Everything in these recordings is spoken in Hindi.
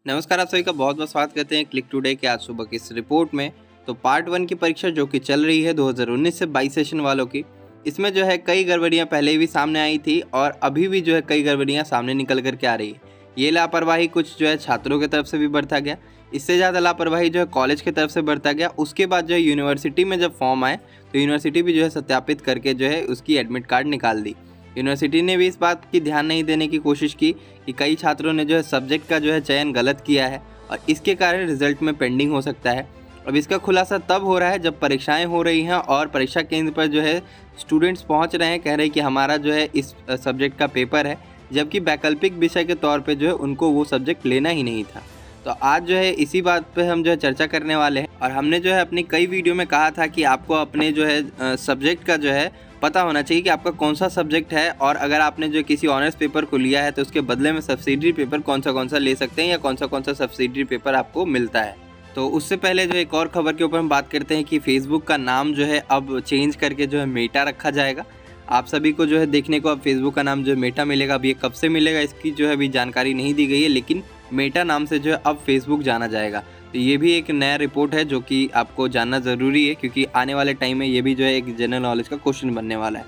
नमस्कार, आप सभी का बहुत बहुत स्वागत करते हैं क्लिक टुडे के आज सुबह की इस रिपोर्ट में। तो पार्ट 1 की परीक्षा जो कि चल रही है 2019 से 22 सेशन वालों की, इसमें जो है कई गड़बड़ियां पहले भी सामने आई थी और अभी भी जो है कई गड़बड़ियां सामने निकल करके आ रही है। ये लापरवाही कुछ जो है छात्रों की तरफ से भी बरता गया, इससे ज़्यादा लापरवाही जो है कॉलेज की तरफ से बरता गया। उसके बाद जो है यूनिवर्सिटी में जब फॉर्म आए तो यूनिवर्सिटी भी जो है सत्यापित करके जो है उसकी एडमिट कार्ड निकाल दी। यूनिवर्सिटी ने भी इस बात की ध्यान नहीं देने की कोशिश की कि कई छात्रों ने जो है सब्जेक्ट का जो है चयन गलत किया है और इसके कारण रिजल्ट में पेंडिंग हो सकता है। अब इसका खुलासा तब हो रहा है जब परीक्षाएं हो रही हैं और परीक्षा केंद्र पर जो है स्टूडेंट्स पहुंच रहे हैं, कह रहे हैं कि हमारा जो है इस सब्जेक्ट का पेपर है, जबकि वैकल्पिक विषय के तौर पे जो है उनको वो सब्जेक्ट लेना ही नहीं था। तो आज जो है इसी बात पे हम जो है चर्चा करने वाले हैं और हमने जो है अपनी कई वीडियो में कहा था कि आपको अपने जो है सब्जेक्ट का जो है पता होना चाहिए कि आपका कौन सा सब्जेक्ट है, और अगर आपने जो किसी ऑनर्स पेपर को लिया है तो उसके बदले में सब्सिडरी पेपर कौन सा ले सकते हैं या कौन सा सब्सिडरी पेपर आपको मिलता है। तो उससे पहले जो एक और खबर के ऊपर हम बात करते हैं कि फेसबुक का नाम जो है अब चेंज करके जो है मेटा रखा जाएगा। आप सभी को जो है देखने को अब फेसबुक का नाम जो है मेटा मिलेगा। अब ये कब से मिलेगा इसकी जो है अभी जानकारी नहीं दी गई है, लेकिन मेटा नाम से जो है अब फेसबुक जाना जाएगा। तो ये भी एक नया रिपोर्ट है जो कि आपको जानना ज़रूरी है, क्योंकि आने वाले टाइम में ये भी जो है एक जनरल नॉलेज का क्वेश्चन बनने वाला है।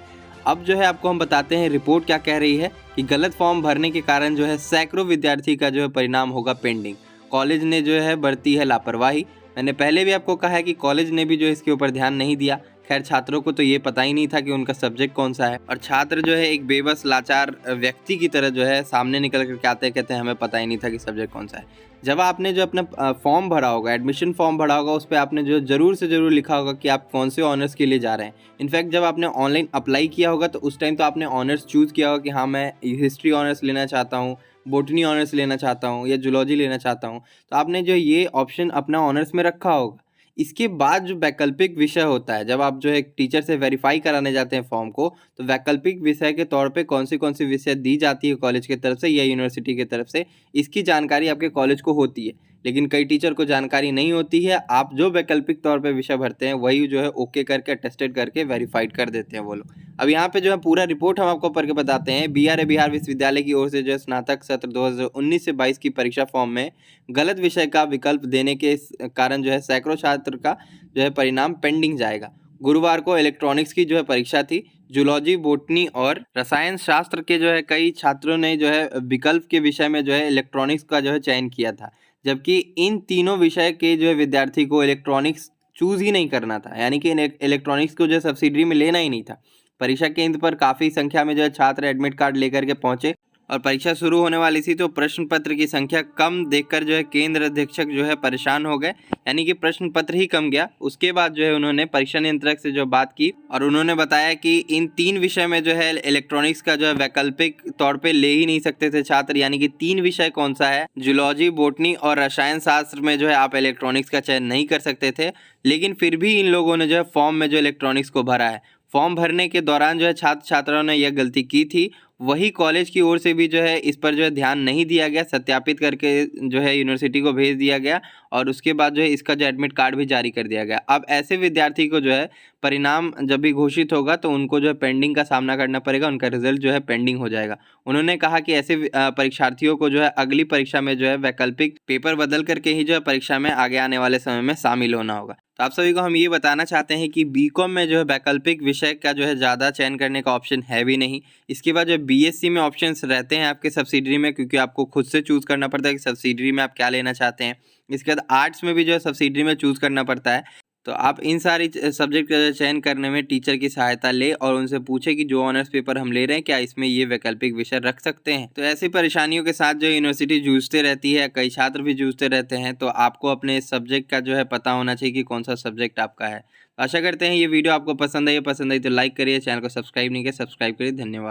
अब जो है आपको हम बताते हैं रिपोर्ट क्या कह रही है कि गलत फॉर्म भरने के कारण जो है सैकड़ों विद्यार्थी का जो है परिणाम होगा पेंडिंग। कॉलेज ने जो है बरती है लापरवाही। मैंने पहले भी आपको कहा है कि कॉलेज ने भी जो इसके ऊपर ध्यान नहीं दिया। खैर, छात्रों को तो ये पता ही नहीं था कि उनका सब्जेक्ट कौन सा है, और छात्र जो है एक बेबस लाचार व्यक्ति की तरह जो है सामने निकल कर आते कहते हैं हमें पता ही नहीं था कि सब्जेक्ट कौन सा है। जब आपने जो अपना फॉर्म भरा होगा, एडमिशन फॉर्म भरा होगा, उस पर आपने जो ज़रूर से ज़रूर लिखा होगा कि आप कौन से ऑनर्स के लिए जा रहे हैं। इनफैक्ट जब आपने ऑनलाइन अप्लाई किया होगा तो उस टाइम तो आपने ऑनर्स चूज़ किया होगा कि हाँ, मैं हिस्ट्री ऑनर्स लेना चाहता हूँ, बॉटनी ऑनर्स लेना चाहता हूँ या जूलॉजी लेना चाहता हूँ। तो आपने जो ये ऑप्शन अपना ऑनर्स में रखा होगा। इसके बाद जो वैकल्पिक विषय होता है, जब आप जो है टीचर से वेरीफाई कराने जाते हैं फॉर्म को, तो वैकल्पिक विषय के तौर पे कौन सी विषय दी जाती है कॉलेज की तरफ से या यूनिवर्सिटी की तरफ से, इसकी जानकारी आपके कॉलेज को होती है। लेकिन कई टीचर को जानकारी नहीं होती है। आप जो वैकल्पिक तौर पे विषय भरते हैं वही जो है ओके करके अटेस्टेड करके वेरीफाइड कर देते हैं वो लोग। अब यहाँ पे जो है पूरा रिपोर्ट हम आपको पढ़ के बताते हैं। बिहार विश्वविद्यालय की ओर से जो है स्नातक सत्र 2019 से 22 की परीक्षा फॉर्म में गलत विषय का विकल्प देने के कारण जो है सैकड़ों छात्र का जो है परिणाम पेंडिंग जाएगा। गुरुवार को इलेक्ट्रॉनिक्स की जो है परीक्षा थी। जूलॉजी, बोटनी और रसायन शास्त्र के जो है कई छात्रों ने जो है विकल्प के विषय में जो है इलेक्ट्रॉनिक्स का जो है चयन किया था, जबकि इन तीनों विषय के जो है विद्यार्थी को इलेक्ट्रॉनिक्स चूज ही नहीं करना था, यानी कि इलेक्ट्रॉनिक्स को जो है सब्सिडरी में लेना ही नहीं था। परीक्षा केंद्र पर काफ़ी संख्या में जो है छात्र एडमिट कार्ड लेकर के पहुंचे और परीक्षा शुरू होने वाली थी तो प्रश्न पत्र की संख्या कम देखकर जो है केंद्र अधीक्षक जो है परेशान हो गए, यानी कि प्रश्न पत्र ही कम गया। उसके बाद जो है उन्होंने परीक्षा नियंत्रक से जो बात की और उन्होंने बताया कि इन 3 विषय में जो है इलेक्ट्रॉनिक्स का जो है वैकल्पिक तौर पे ले ही नहीं सकते थे छात्र, यानी कि 3 विषय कौन सा है, जूलॉजी, बोटनी और रसायन शास्त्र में जो है आप इलेक्ट्रॉनिक्स का चयन नहीं कर सकते थे। लेकिन फिर भी इन लोगों ने जो है फॉर्म में जो इलेक्ट्रॉनिक्स को भरा है। फॉर्म भरने के दौरान जो है छात्र छात्राओं ने यह गलती की थी। वही कॉलेज की ओर से भी जो है इस पर जो है ध्यान नहीं दिया गया, सत्यापित करके जो है यूनिवर्सिटी को भेज दिया गया और उसके बाद जो है इसका जो एडमिट कार्ड भी जारी कर दिया गया। अब ऐसे विद्यार्थी को जो है परिणाम जब भी घोषित होगा तो उनको जो है पेंडिंग का सामना करना पड़ेगा, उनका रिजल्ट जो है पेंडिंग हो जाएगा। उन्होंने कहा कि ऐसे परीक्षार्थियों को जो है अगली परीक्षा में जो है वैकल्पिक पेपर बदल करके ही जो है परीक्षा में आगे आने वाले समय में शामिल होना होगा। तो आप सभी को हम ये बताना चाहते हैं कि बीकॉम में जो है वैकल्पिक विषय का जो है ज़्यादा चयन करने का ऑप्शन है भी नहीं। इसके बाद जो बीएससी में ऑप्शंस रहते हैं आपके सब्सिडरी में, क्योंकि आपको खुद से चूज़ करना पड़ता है कि सब्सिडरी में आप क्या लेना चाहते हैं। इसके बाद आर्ट्स में भी जो है सब्सिडरी में चूज़ करना पड़ता है। तो आप इन सारी सब्जेक्ट का चयन करने में टीचर की सहायता ले और उनसे पूछे कि जो ऑनर्स पेपर हम ले रहे हैं क्या इसमें ये वैकल्पिक विषय रख सकते हैं। तो ऐसी परेशानियों के साथ जो यूनिवर्सिटी जूझते रहती है, कई छात्र भी जूझते रहते हैं, तो आपको अपने सब्जेक्ट का जो है पता होना चाहिए कि कौन सा सब्जेक्ट आपका है। आशा करते हैं ये वीडियो आपको पसंद आई तो लाइक करिए, चैनल को सब्सक्राइब नहीं किया सब्सक्राइब करिए। धन्यवाद।